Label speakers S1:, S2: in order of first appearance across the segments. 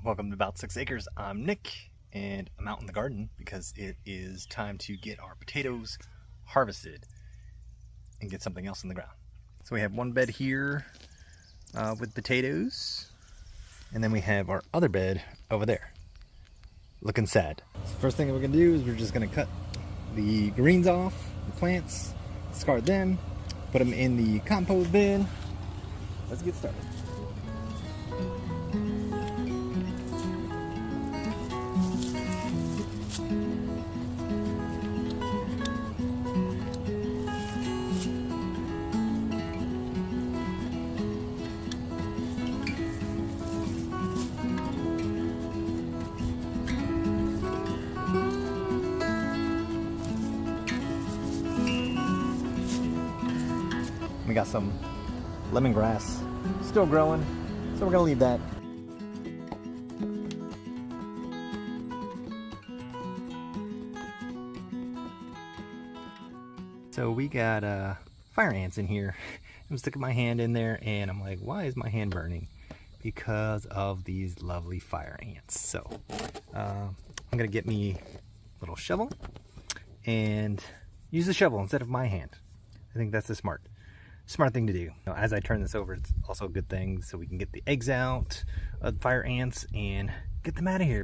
S1: Welcome to About 6 Acres. I'm Nick, and I'm out in the garden because it is time to get our potatoes harvested and get something else in the ground. So we have one bed here with potatoes, and then we have our other bed over there, looking sad. So first thing we're gonna do is we're just gonna cut the greens off, the plants, discard them, put them in the compost bin. Let's get started. We got some lemongrass still growing, so we're gonna leave that. So we got fire ants in here. I'm sticking my hand in there and I'm like, why is my hand burning? Because of these lovely fire ants. So I'm gonna get me a little shovel and use the shovel instead of my hand. I think that's the smart thing to do. Now, as I turn this over, it's also a good thing so we can get the eggs out of the fire ants and get them out of here.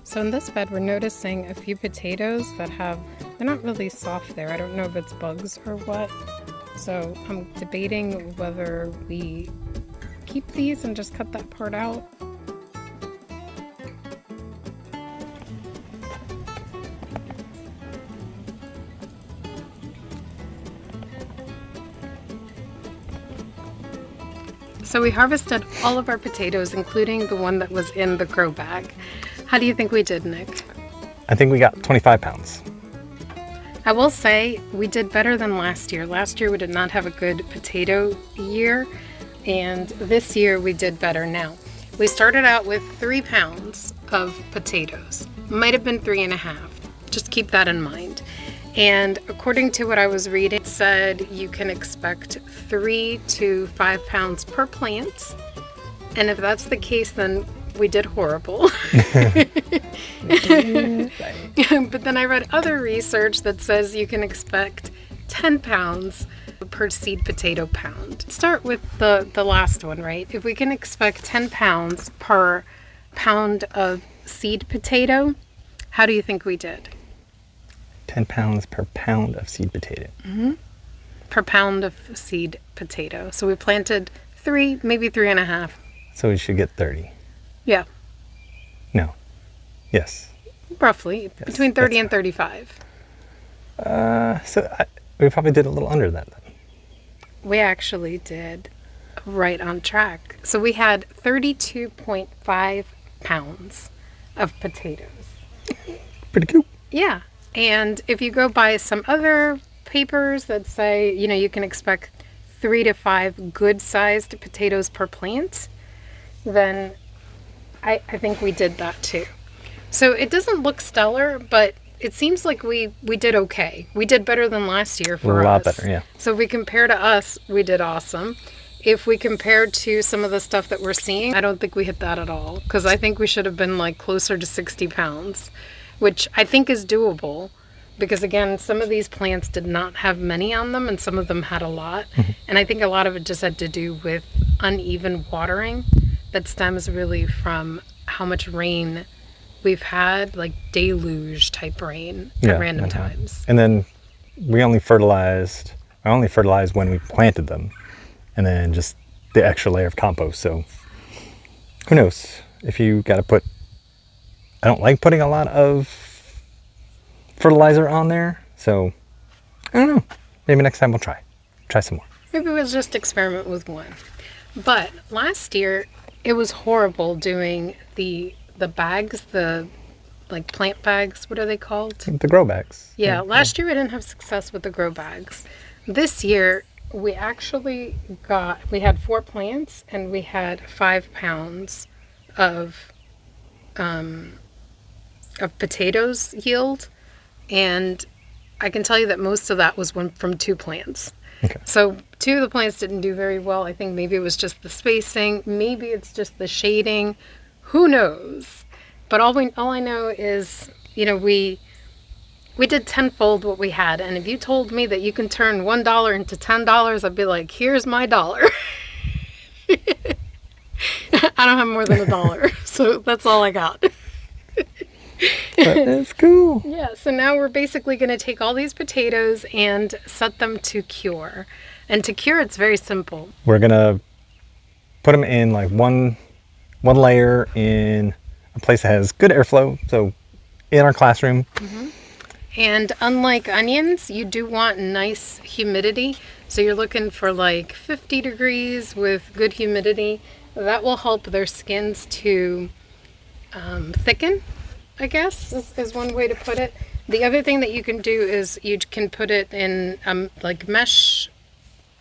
S2: So in this bed, we're noticing a few potatoes that they're not really soft there. I don't know if it's bugs or what. So I'm debating whether we keep these and just cut that part out. So we harvested all of our potatoes, including the one that was in the grow bag. How do you think we did, Nick?
S1: I think we got 25 pounds.
S2: I will say we did better than last year. Last year we did not have a good potato year, and this year we did better. Now, we started out with 3 pounds of potatoes. Might have been 3.5. Just keep that in mind. And according to what I was reading, it said you can expect 3 to 5 pounds per plant. And if that's the case, then we did horrible. But then I read other research that says you can expect 10 pounds per seed potato pound. Start with the last one, right? If we can expect 10 pounds per pound of seed potato, how do you think we did?
S1: 10 pounds per pound of seed potato.
S2: Mm-hmm. Per pound of seed potato. So we planted 3, maybe 3.5.
S1: So we should get 30.
S2: Yeah.
S1: No. Yes.
S2: Roughly. Yes, between 30 and 35.
S1: We probably did a little under that then.
S2: We actually did right on track. So we had 32.5 pounds of potatoes.
S1: Pretty cool.
S2: Yeah. And if you go by some other papers that say, you can expect 3 to 5 good-sized potatoes per plant, then I think we did that too. So it doesn't look stellar, but it seems like we did okay. We did better than last year for us.
S1: A lot better, yeah.
S2: So if we compare to us, we did awesome. If we compare to some of the stuff that we're seeing, I don't think we hit that at all, because I think we should have been like closer to 60 pounds, which I think is doable. Because again, some of these plants did not have many on them and some of them had a lot. Mm-hmm. And I think a lot of it just had to do with uneven watering that stems really from how much rain we've had, like deluge type rain at random times.
S1: And then we only fertilized when we planted them, and then just the extra layer of compost. So who knows if you got to put, I don't like putting a lot of fertilizer on there. So I don't know. Maybe next time we'll try some more.
S2: Maybe we'll just experiment with one. But last year, it was horrible doing the bags, the like plant bags. What are they called?
S1: The grow bags.
S2: Yeah, last year we didn't have success with the grow bags. This year, we actually we had 4 plants and we had 5 pounds of potatoes yield. And I can tell you that most of that was from 2 plants.
S1: Okay.
S2: So 2 of the plants didn't do very well. I think maybe it was just the spacing. Maybe it's just the shading. Who knows? But all I know is, we did tenfold what we had. And if you told me that you can turn $1 into $10, I'd be like, here's my dollar. I don't have more than $1, so that's all I got.
S1: That's cool.
S2: Yeah, so now we're basically going to take all these potatoes and set them to cure. And to cure, it's very simple.
S1: We're going to put them in like one layer in a place that has good airflow. So in our classroom.
S2: Mm-hmm. And unlike onions, you do want nice humidity. So you're looking for like 50 degrees with good humidity. That will help their skins to thicken, I guess, is one way to put it. The other thing that you can do is you can put it in like mesh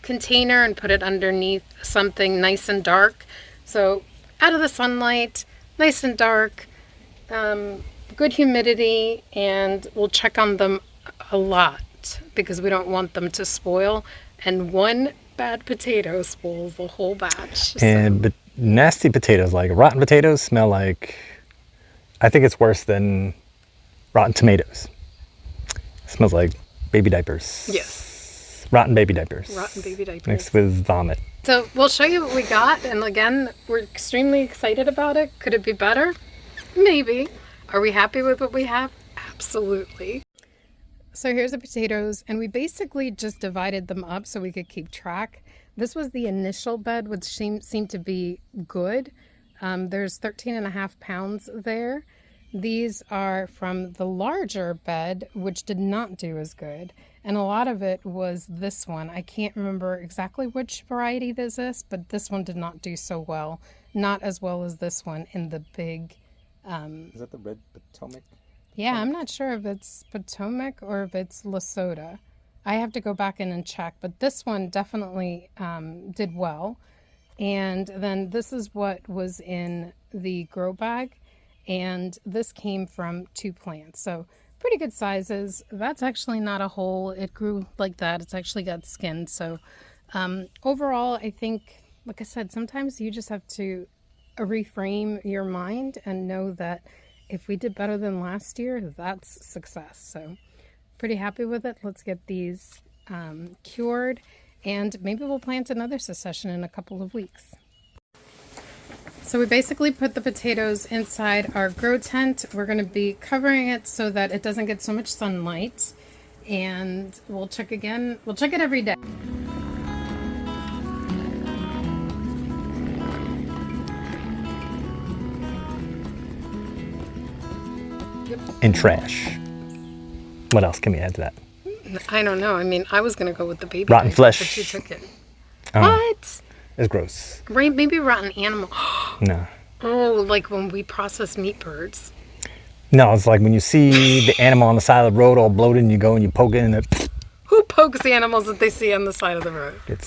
S2: container and put it underneath something nice and dark. So out of the sunlight, nice and dark, good humidity, and we'll check on them a lot because we don't want them to spoil. And one bad potato spoils the whole batch.
S1: And nasty potatoes, like rotten potatoes, smell like, I think it's worse than rotten tomatoes. It smells like baby diapers.
S2: Yes.
S1: Rotten baby diapers.
S2: Rotten baby diapers.
S1: Mixed with vomit.
S2: So we'll show you what we got. And again, we're extremely excited about it. Could it be better? Maybe. Are we happy with what we have? Absolutely. So here's the potatoes, and we basically just divided them up so we could keep track. This was the initial bed, which seemed to be good. There's 13.5 pounds there. These are from the larger bed, which did not do as good. And a lot of it was this one. I can't remember exactly which variety this is, but this one did not do so well. Not as well as this one in the big...
S1: Is that the red Potomac?
S2: Yeah, I'm not sure if it's Potomac or if it's Lesotho. I have to go back in and check, but this one definitely did well. And then this is what was in the grow bag, and this came from 2 plants. So pretty good sizes. That's actually not a hole. It grew like that. It's actually got skin. So overall, I think, like I said, sometimes you just have to reframe your mind and know that if we did better than last year, that's success. So pretty happy with it. Let's get these cured, and maybe we'll plant another succession in a couple of weeks. So we basically put the potatoes inside our grow tent. We're going to be covering it so that it doesn't get so much sunlight, and we'll check again. We'll check it every day.
S1: And trash. What else can we add to that?
S2: I don't know. I mean, I was going to go with the baby
S1: rotten
S2: diaper,
S1: flesh.
S2: but you took it.
S1: Oh,
S2: What?
S1: it's gross.
S2: Right? Maybe rotten animal.
S1: No.
S2: Oh, like when we process meat birds.
S1: No, it's like when you see the animal on the side of the road all bloated and you go and you poke it and it...
S2: Who pokes the animals that they see on the side of the road?
S1: It's